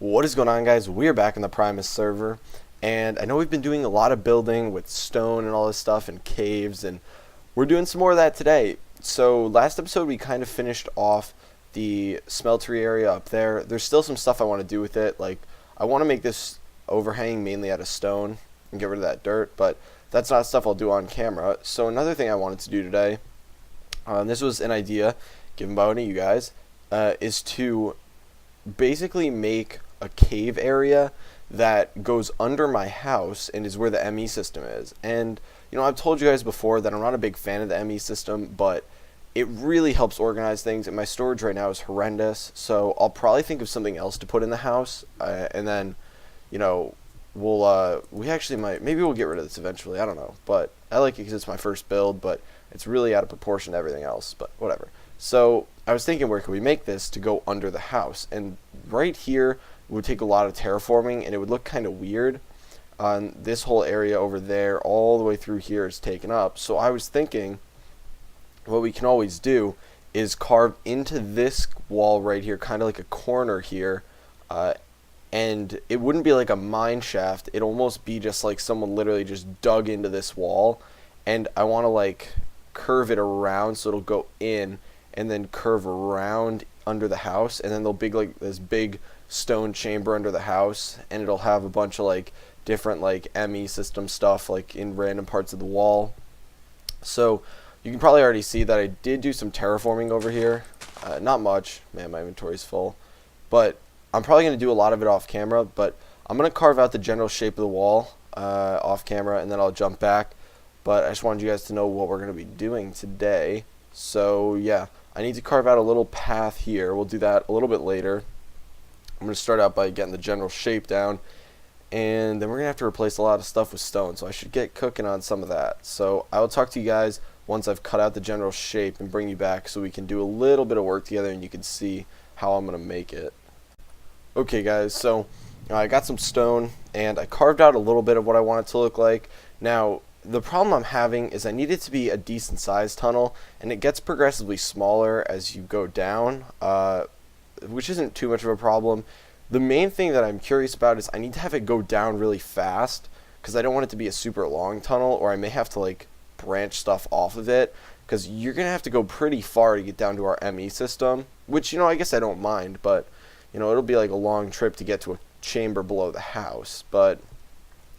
What is going on, guys? We're back in the Primus server, and I know we've been doing a lot of building with stone and all this stuff and caves, and we're doing some more of that today. So last episode we kind of finished off the smeltery area up there. There's still some stuff I want to do with it. Like, I want to make this overhang mainly out of stone and get rid of that dirt, but that's not stuff I'll do on camera. So another thing I wanted to do today, this was an idea given by one of you guys, is to basically make a cave area that goes under my house and is where the ME system is. And you know, I've told you guys before that I'm not a big fan of the ME system, but it really helps organize things, and my storage right now is horrendous, so I'll probably think of something else to put in the house, and then, you know, we actually might, maybe we'll get rid of this eventually, I don't know, but I like it because it's my first build, but it's really out of proportion to everything else, but whatever. So I was thinking, where could we make this to go under the house? And right here would take a lot of terraforming, and it would look kind of weird. This whole area over there, all the way through here, is taken up. So I was thinking, what we can always do is carve into this wall right here, kind of like a corner here, and it wouldn't be like a mine shaft. It'd almost be just like someone literally just dug into this wall, and I want to like curve it around so it'll go in and then curve around under the house, and then there'll be like this big stone chamber under the house, and it'll have a bunch of like different like ME system stuff like in random parts of the wall. So you can probably already see that I did do some terraforming over here. Not much, man, my inventory's full, but I'm probably going to do a lot of it off camera. But I'm going to carve out the general shape of the wall off camera, and then I'll jump back. But I just wanted you guys to know what we're going to be doing today. So yeah, I need to carve out a little path here. We'll do that a little bit later. I'm going to start out by getting the general shape down, and then we're going to have to replace a lot of stuff with stone, so I should get cooking on some of that. So I will talk to you guys once I've cut out the general shape and bring you back so we can do a little bit of work together and you can see how I'm going to make it. Okay guys, so I got some stone and I carved out a little bit of what I want it to look like. Now the problem I'm having is I need it to be a decent sized tunnel, and it gets progressively smaller as you go down, which isn't too much of a problem. The main thing that I'm curious about is I need to have it go down really fast, because I don't want it to be a super long tunnel, or I may have to like branch stuff off of it, because you're going to have to go pretty far to get down to our ME system, which, you know, I guess I don't mind, but, you know, it'll be like a long trip to get to a chamber below the house, but,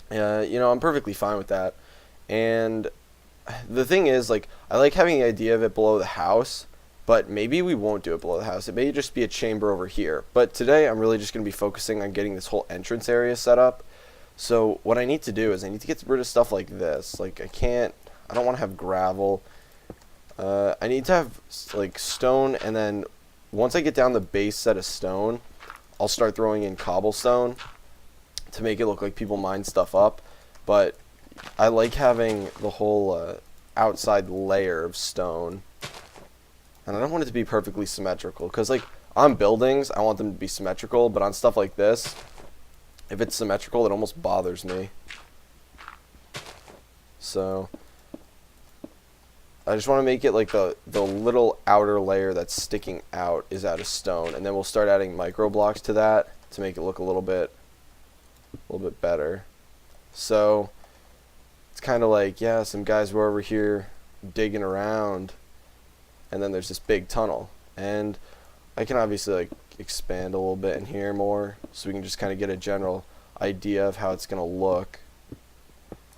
you know, I'm perfectly fine with that. And the thing is, like, I like having the idea of it below the house, but maybe we won't do it below the house. It may just be a chamber over here. But today I'm really just going to be focusing on getting this whole entrance area set up. So what I need to do is I need to get rid of stuff like this. Like, I don't want to have gravel. I need to have like stone, and then once I get down the base set of stone, I'll start throwing in cobblestone to make it look like people mine stuff up. But I like having the whole outside layer of stone. And I don't want it to be perfectly symmetrical, because like on buildings I want them to be symmetrical, but on stuff like this, if it's symmetrical, it almost bothers me. So I just want to make it like the little outer layer that's sticking out is out of stone, and then we'll start adding micro blocks to that to make it look a little bit better. So it's kind of like, yeah, some guys were over here digging around, and then there's this big tunnel, and I can obviously like expand a little bit in here more so we can just kind of get a general idea of how it's gonna look.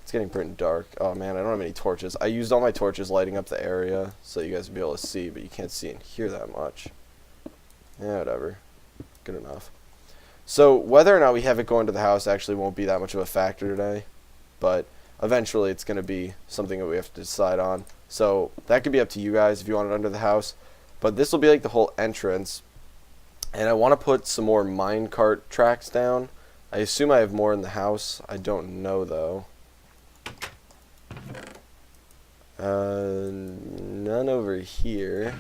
It's getting pretty dark. Oh man, I don't have any torches. I used all my torches lighting up the area so you guys would be able to see, but you can't see and hear that much. Yeah, whatever, good enough. So whether or not we have it go into the house actually won't be that much of a factor today, but eventually it's going to be something that we have to decide on. So that could be up to you guys if you want it under the house. But this will be like the whole entrance. And I want to put some more minecart tracks down. I assume I have more in the house. I don't know though. None over here.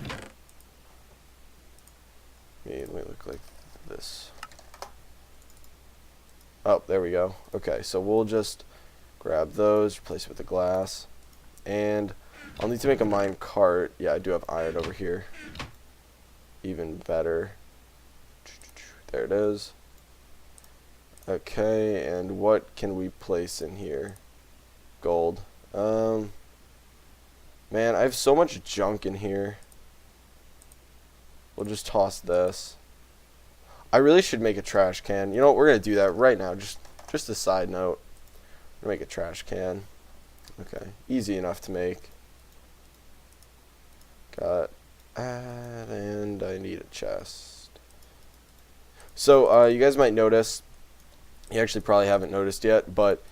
Let me look like this. Oh, there we go. Okay, so we'll just grab those, replace it with the glass, and I'll need to make a mine cart. Yeah, I do have iron over here. Even better. There it is. Okay, and what can we place in here? Gold. Man, I have so much junk in here. We'll just toss this. I really should make a trash can. You know what? We're going to do that right now. Just a side note. I'm going to make a trash can. Okay. Easy enough to make. Got that, and I need a chest. So, you guys might notice, you actually probably haven't noticed yet, but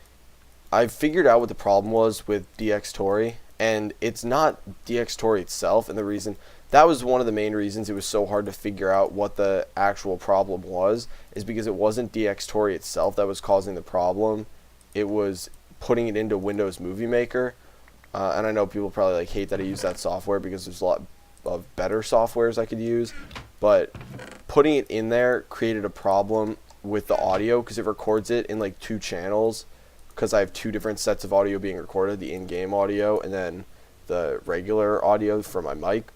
I've figured out what the problem was with DX and it's not DX itself, and the reason, that was one of the main reasons it was so hard to figure out what the actual problem was, is because it wasn't DX itself that was causing the problem. It was putting it into Windows Movie Maker, and I know people probably like hate that I use that software because there's a lot of better softwares I could use, but putting it in there created a problem with the audio because it records it in like 2 channels, because I have 2 different sets of audio being recorded, the in-game audio and then the regular audio for my mic.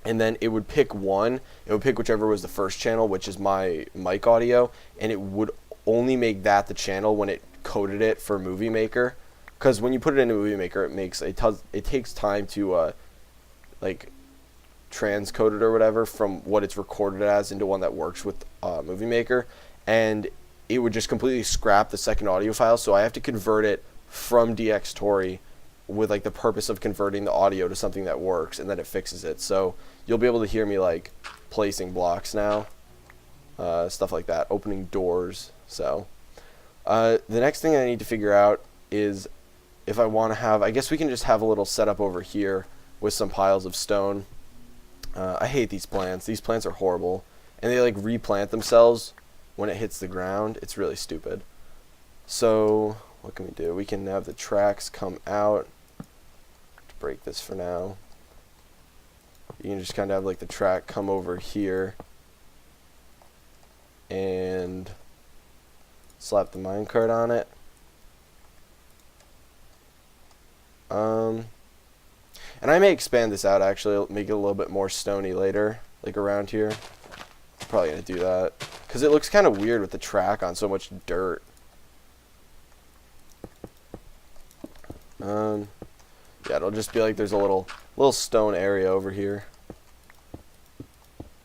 And then it would pick one, it would pick whichever was the first channel, which is my mic audio, and it would only make that the channel when it coded it for Movie Maker. Because when you put it in a Movie Maker, it takes time to like transcode it or whatever from what it's recorded as into one that works with Movie Maker, and it would just completely scrap the second audio file. So I have to convert it from DX with like the purpose of converting the audio to something that works, and then it fixes it. So you'll be able to hear me like placing blocks now, stuff like that, opening doors. So the next thing I need to figure out is if I want to have, I guess we can just have a little setup over here with some piles of stone. I hate these plants. These plants are horrible, and they like replant themselves when it hits the ground. It's really stupid. So what can we do? We can have the tracks come out. Break this for now. You can just kind of have like the track come over here and slap the minecart on it. And I may expand this out, actually, make it a little bit more stony later, like around here. Probably going to do that, because it looks kind of weird with the track on so much dirt. Yeah, it'll just be like there's a little stone area over here.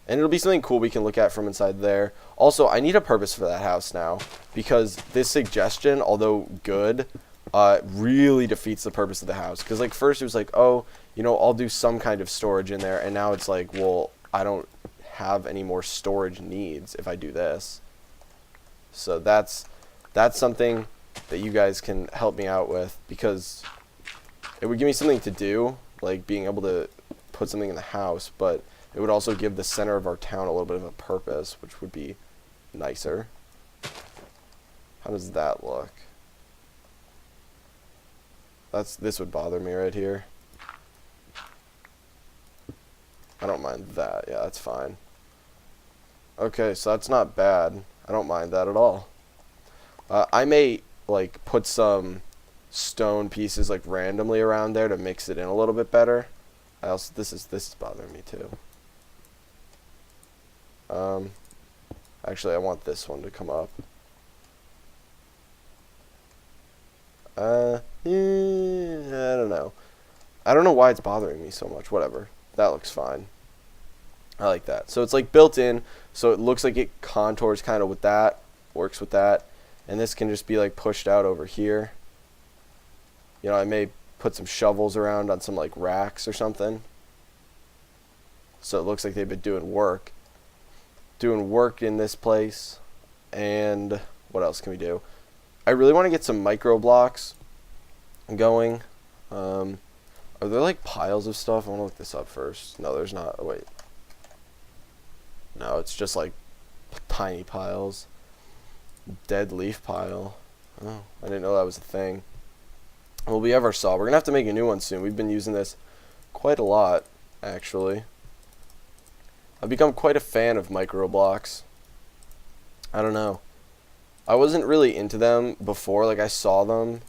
And it'll be something cool we can look at from inside there. Also, I need a purpose for that house now, because this suggestion, although good, really defeats the purpose of the house. Because like first it was like, oh, you know, I'll do some kind of storage in there, and now it's like, well, I don't have any more storage needs if I do this. So that's something that you guys can help me out with, because it would give me something to do, like being able to put something in the house, but it would also give the center of our town a little bit of a purpose, which would be nicer. How does that look? This would bother me right here. I don't mind that. Yeah, that's fine. Okay, so that's not bad. I don't mind that at all. I may like put some stone pieces like randomly around there to mix it in a little bit better. This is bothering me too. Actually, I want this one to come up. I don't know. I don't know why it's bothering me so much. Whatever. That looks fine. I like that. So it's like built in, so it looks like it contours kind of with that, works with that. And this can just be like pushed out over here. You know, I may put some shovels around on some like racks or something. So it looks like they've been doing work. Doing work in this place. And what else can we do? I really want to get some micro blocks going. Are there like piles of stuff? I want to look this up first. No, there's not. Oh, wait. No, it's just like tiny piles. Dead leaf pile. Oh, I didn't know that was a thing. Well, we have our saw. We're going to have to make a new one soon. We've been using this quite a lot, actually. I've become quite a fan of micro blocks. I don't know. I wasn't really into them before. Like, I saw them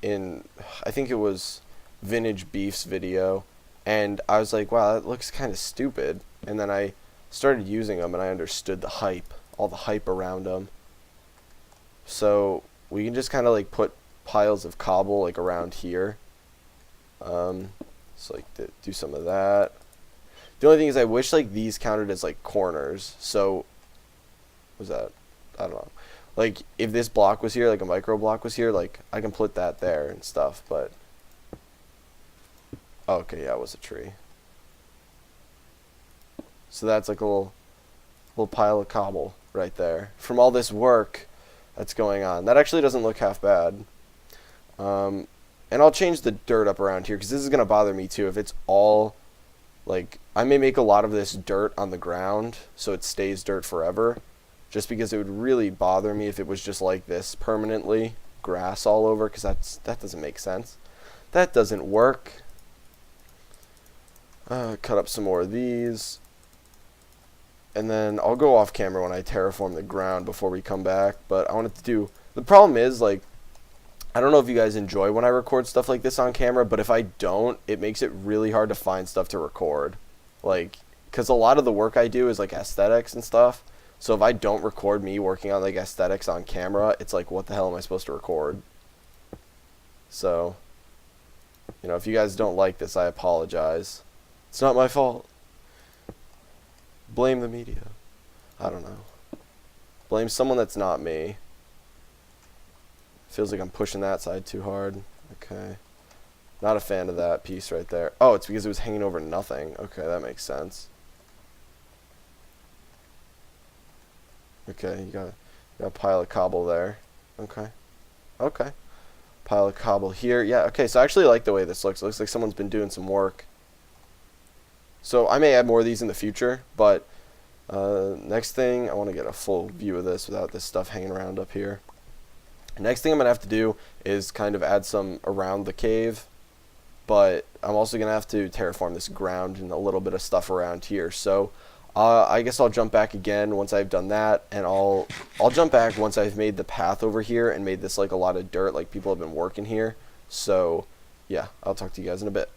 in, I think it was Vintage Beef's video, and I was like, wow, that looks kind of stupid. And then I started using them, and I understood the hype, all the hype around them. So we can just kind of like put piles of cobble like around here. So like do some of that. The only thing is I wish like these counted as like corners. So what was that? I don't know. Like if this block was here, like a micro block was here, like I can put that there and stuff, but okay, yeah, it was a tree. So that's like a little pile of cobble right there from all this work that's going on. That actually doesn't look half bad. And I'll change the dirt up around here because this is going to bother me too. If it's all, like, I may make a lot of this dirt on the ground so it stays dirt forever. Just because it would really bother me if it was just like this permanently. Grass all over, because that doesn't make sense. That doesn't work. Cut up some more of these. And then I'll go off camera when I terraform the ground before we come back. But I wanted to do... The problem is, like, I don't know if you guys enjoy when I record stuff like this on camera, but if I don't, it makes it really hard to find stuff to record. Like, because a lot of the work I do is, like, aesthetics and stuff. So if I don't record me working on, like, aesthetics on camera, it's like, what the hell am I supposed to record? So, you know, if you guys don't like this, I apologize. It's not my fault. Blame the media. I don't know. Blame someone that's not me. Feels like I'm pushing that side too hard. Okay. Not a fan of that piece right there. Oh, it's because it was hanging over nothing. Okay, that makes sense. Okay, you got a pile of cobble there. Okay. Okay. Pile of cobble here. Yeah, okay, so I actually like the way this looks. It looks like someone's been doing some work. So I may add more of these in the future, but next thing, I want to get a full view of this without this stuff hanging around up here. Next thing I'm going to have to do is kind of add some around the cave, but I'm also going to have to terraform this ground and a little bit of stuff around here. So I guess I'll jump back again once I've done that, and I'll jump back once I've made the path over here and made this like a lot of dirt, like people have been working here. So yeah, I'll talk to you guys in a bit.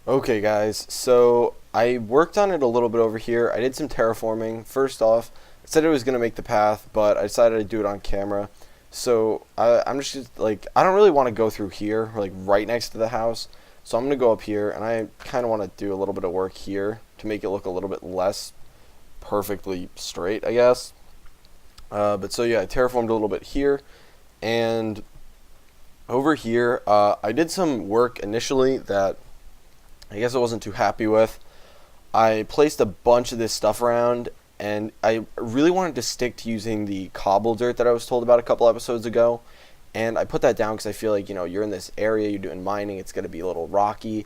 Okay guys, so I worked on it a little bit over here. I did some terraforming. First off, I said I was going to make the path, but I decided to do it on camera. So I'm just like, I don't really want to go through here, like right next to the house. So I'm going to go up here, and I kind of want to do a little bit of work here to make it look a little bit less perfectly straight, I guess. But so yeah, I terraformed a little bit here, and over here, I did some work initially that I guess I wasn't too happy with. I placed a bunch of this stuff around, and I really wanted to stick to using the cobble dirt that I was told about a couple episodes ago. And I put that down because I feel like, you know, you're in this area, you're doing mining, it's going to be a little rocky,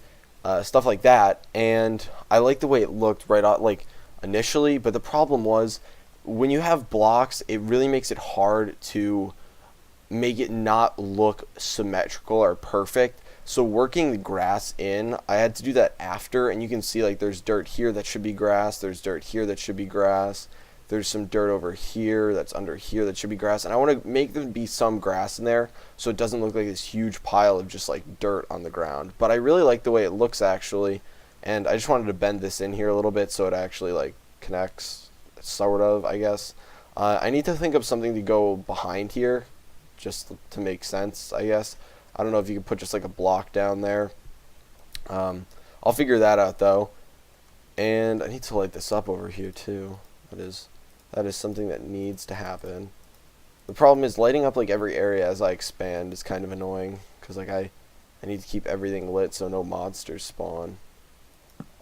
stuff like that. And I like the way it looked right out, like initially, but the problem was when you have blocks, it really makes it hard to make it not look symmetrical or perfect. So working the grass in, I had to do that after, and you can see like there's dirt here that should be grass, there's dirt here that should be grass, there's some dirt over here that's under here that should be grass, and I want to make there be some grass in there so it doesn't look like this huge pile of just like dirt on the ground. But I really like the way it looks actually, and I just wanted to bend this in here a little bit so it actually like connects, sort of, I guess. I need to think of something to go behind here just to make sense, I guess. I don't know if you could put just like a block down there. I'll figure that out though. And I need to light this up over here too. That is something that needs to happen. The problem is lighting up like every area as I expand is kind of annoying, because like I need to keep everything lit so no monsters spawn.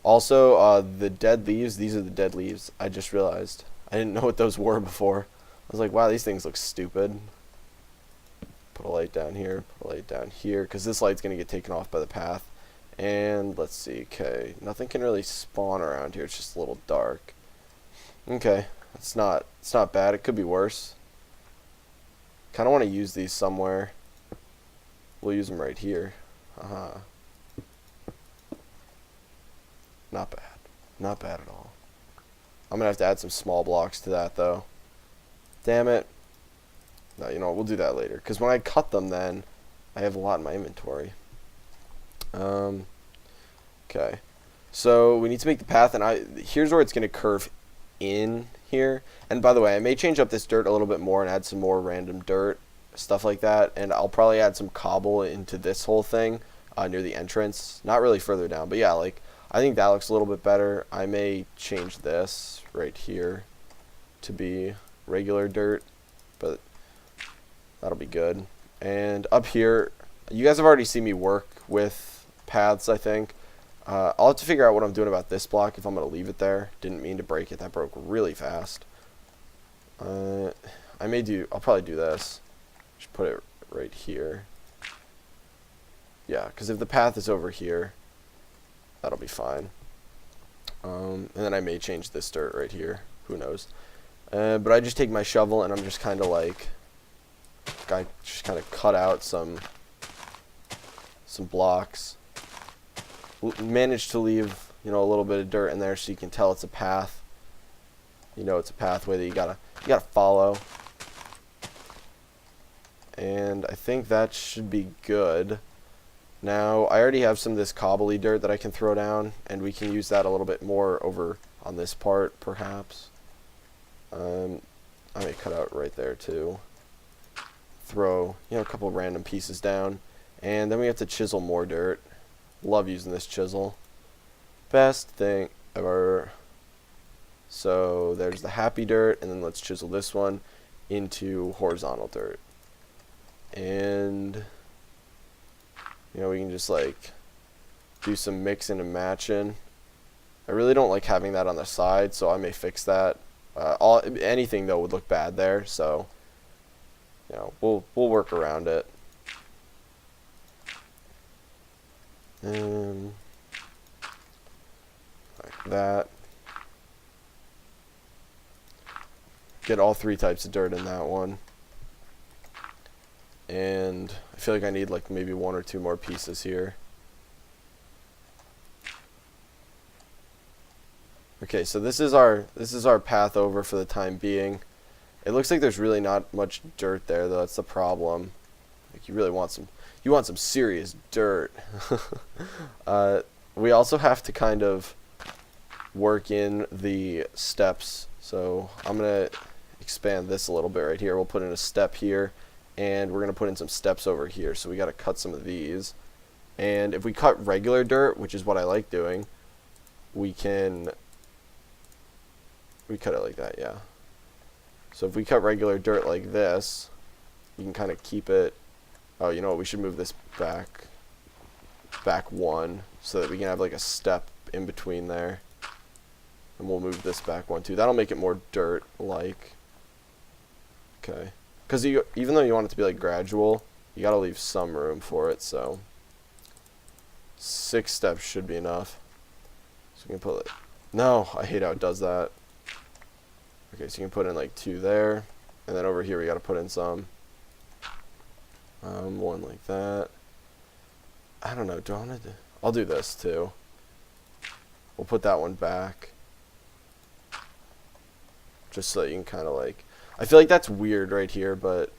Also, the dead leaves, these are the dead leaves. I just realized. I didn't know what those were before. I was like, wow, these things look stupid. Put a light down here, put a light down here, because this light's going to get taken off by the path. And let's see, okay, nothing can really spawn around here, it's just a little dark. Okay, it's not bad, it could be worse. Kind of want to use these somewhere. We'll use them right here. Not bad, not bad at all. I'm going to have to add some small blocks to that though. Damn it. No, you know what, we'll do that later, because when I cut them then, I have a lot in my inventory. Okay. So we need to make the path, and here's where it's going to curve in here. And by the way, I may change up this dirt a little bit more and add some more random dirt, stuff like that. And I'll probably add some cobble into this whole thing near the entrance. Not really further down, but yeah, like I think that looks a little bit better. I may change this right here to be regular dirt, but that'll be good. And up here, you guys have already seen me work with paths, I think. I'll have to figure out what I'm doing about this block if I'm going to leave it there. Didn't mean to break it. That broke really fast. I'll probably do this. Just put it right here. Yeah, because if the path is over here, that'll be fine. And then I may change this dirt right here. Who knows? But I just take my shovel and I'm just kind of like, I just kind of cut out some blocks. Managed to leave, you know, a little bit of dirt in there so you can tell it's a path. You know, it's a pathway that you gotta follow. And I think that should be good. Now, I already have some of this cobbly dirt that I can throw down, and we can use that a little bit more over on this part, perhaps. I may cut out right there too. Throw, you know, a couple random pieces down, and then we have to chisel more dirt. Love using this chisel. Best thing ever. So there's the happy dirt, and then let's chisel this one into horizontal dirt. And you know, we can just like do some mixing and matching. I really don't like having that on the side, so I may fix that. Anything though would look bad there, so you know, we'll work around it. Like that. Get all three types of dirt in that one. And I feel like I need like maybe one or two more pieces here. Okay, so this is our path over for the time being. It looks like there's really not much dirt there though. That's the problem. Like you really want some serious dirt. We also have to kind of work in the steps. So I'm gonna expand this a little bit right here. We'll put in a step here, and we're gonna put in some steps over here. So we gotta cut some of these. And if we cut regular dirt, which is what I like doing, we cut it like that, yeah. So if we cut regular dirt like this, you can kind of keep it. Oh, you know what? We should move this back one so that we can have like a step in between there. And we'll move this back one too. That'll make it more dirt-like. Okay. Because even though you want it to be like gradual, you gotta leave some room for it. So 6 steps should be enough. So we can put it. No, I hate how it does that. Okay, so you can put in like 2 there, and then over here we gotta put in some. One like that. I don't know. I'll do this too. We'll put that one back, just so you can kind of like. I feel like that's weird right here, but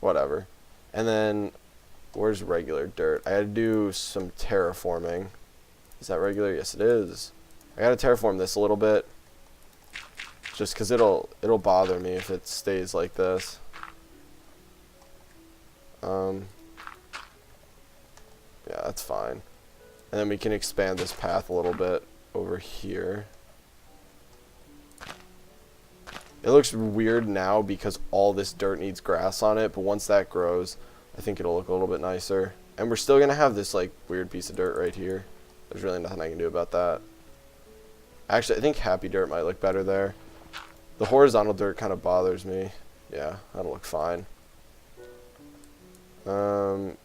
whatever. And then where's regular dirt? I had to do some terraforming. Is that regular? Yes, it is. I gotta terraform this a little bit, just because it'll bother me if it stays like this. Yeah, that's fine. And then we can expand this path a little bit over here. It looks weird now because all this dirt needs grass on it, but once that grows, I think it'll look a little bit nicer. And we're still gonna have this like weird piece of dirt right here. There's really nothing I can do about that. Actually, I think happy dirt might look better there. The horizontal dirt kind of bothers me. Yeah, that'll look fine. And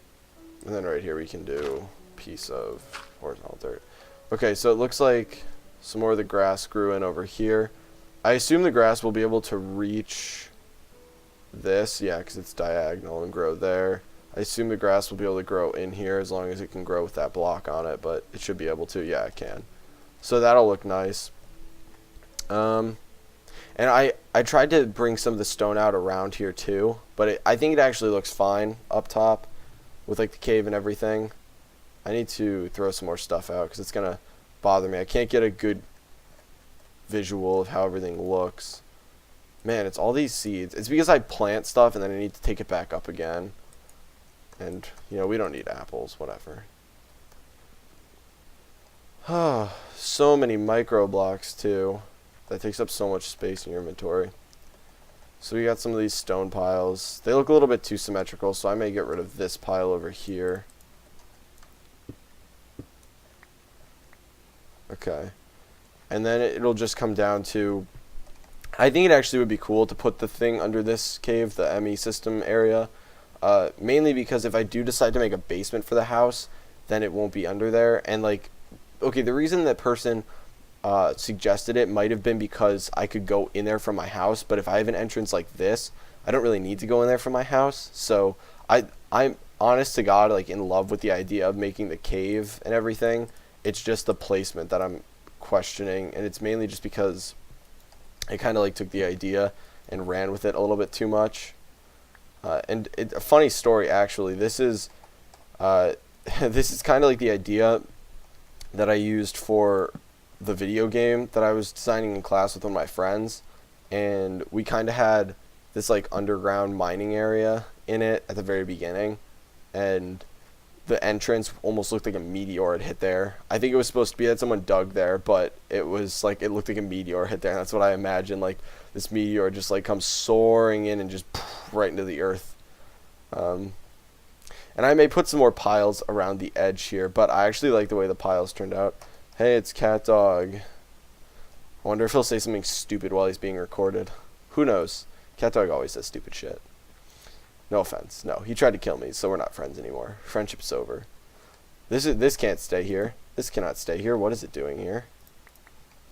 then right here we can do a piece of horizontal dirt. Okay, so it looks like some more of the grass grew in over here. I assume the grass will be able to reach this, yeah, because it's diagonal, and grow there. I assume the grass will be able to grow in here as long as it can grow with that block on it, but it should be able to. Yeah, it can. So that'll look nice. And I tried to bring some of the stone out around here too, but I think it actually looks fine up top with like the cave and everything. I need to throw some more stuff out because it's going to bother me. I can't get a good visual of how everything looks. Man, it's all these seeds. It's because I plant stuff and then I need to take it back up again. And, you know, we don't need apples, whatever. So many micro blocks, too. That takes up so much space in your inventory. So we got some of these stone piles. They look a little bit too symmetrical, so I may get rid of this pile over here. Okay. And then it'll just come down to... I think it actually would be cool to put the thing under this cave, the ME system area. Mainly because if I do decide to make a basement for the house, then it won't be under there. And, like, okay, the reason that person suggested it might have been because I could go in there from my house, but if I have an entrance like this, I don't really need to go in there from my house. So I'm honest to God, like, in love with the idea of making the cave and everything. It's just the placement that I'm questioning, and it's mainly just because I kind of like took the idea and ran with it a little bit too much. And a funny story, actually. This is this is kind of like the idea that I used for the video game that I was designing in class with one of my friends, and we kind of had this like underground mining area in it at the very beginning, and the entrance almost looked like a meteor had hit there. I think it was supposed to be that someone dug there, but it was like it looked like a meteor hit there, and that's what I imagined. Like this meteor just like comes soaring in and just right into the earth. And I may put some more piles around the edge here, but I actually like the way the piles turned out. Hey, it's Cat Dog. I wonder if he'll say something stupid while he's being recorded. Who knows? Cat Dog always says stupid shit. No offense. No, he tried to kill me, so we're not friends anymore. Friendship's over. This can't stay here. This cannot stay here. What is it doing here?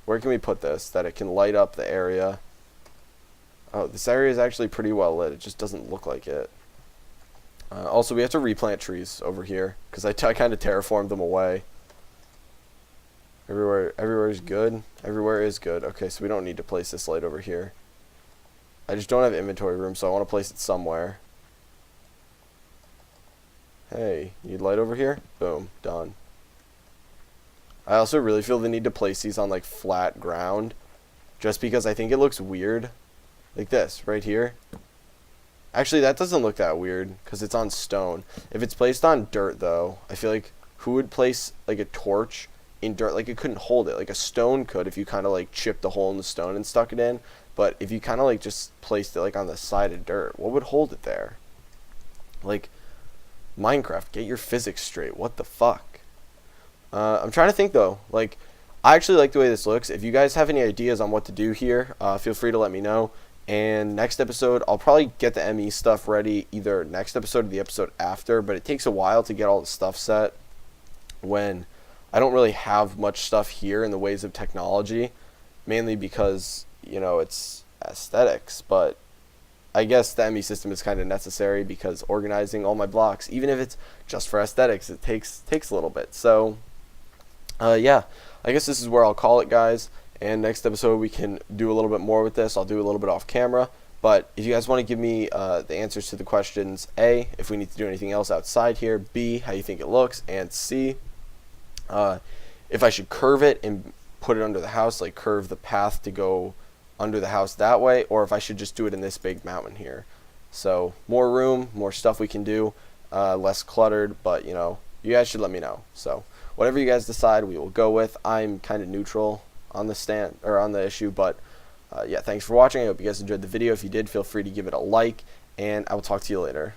Where can we put this that it can light up the area? Oh, this area is actually pretty well lit. It just doesn't look like it. Also, we have to replant trees over here because I kind of terraformed them away. Everywhere is good. Everywhere is good. Okay, so we don't need to place this light over here. I just don't have inventory room, so I want to place it somewhere. Hey, need light over here? Boom, done. I also really feel the need to place these on like flat ground, just because I think it looks weird. Like this, right here. Actually, that doesn't look that weird, because it's on stone. If it's placed on dirt, though, I feel like who would place like a torch in dirt? Like, it couldn't hold it. Like, a stone could if you kind of like chipped a hole in the stone and stuck it in. But if you kind of like just placed it like on the side of dirt, what would hold it there? Like, Minecraft, get your physics straight. What the fuck? I'm trying to think, though. Like, I actually like the way this looks. If you guys have any ideas on what to do here, feel free to let me know. And next episode, I'll probably get the ME stuff ready either next episode or the episode after, but it takes a while to get all the stuff set when I don't really have much stuff here in the ways of technology, mainly because, you know, it's aesthetics, but I guess the ME system is kind of necessary because organizing all my blocks, even if it's just for aesthetics, it takes a little bit. So, yeah, I guess this is where I'll call it, guys. And next episode, we can do a little bit more with this. I'll do a little bit off camera. But if you guys want to give me the answers to the questions, A, if we need to do anything else outside here, B, how you think it looks, and C, if I should curve it and put it under the house, like curve the path to go under the house that way, or if I should just do it in this big mountain here. So more room, more stuff we can do, less cluttered, but, you know, you guys should let me know. So whatever you guys decide, we will go with. I'm kind of neutral on the issue, but yeah, thanks for watching. I hope you guys enjoyed the video. If you did, feel free to give it a like, and I will talk to you later.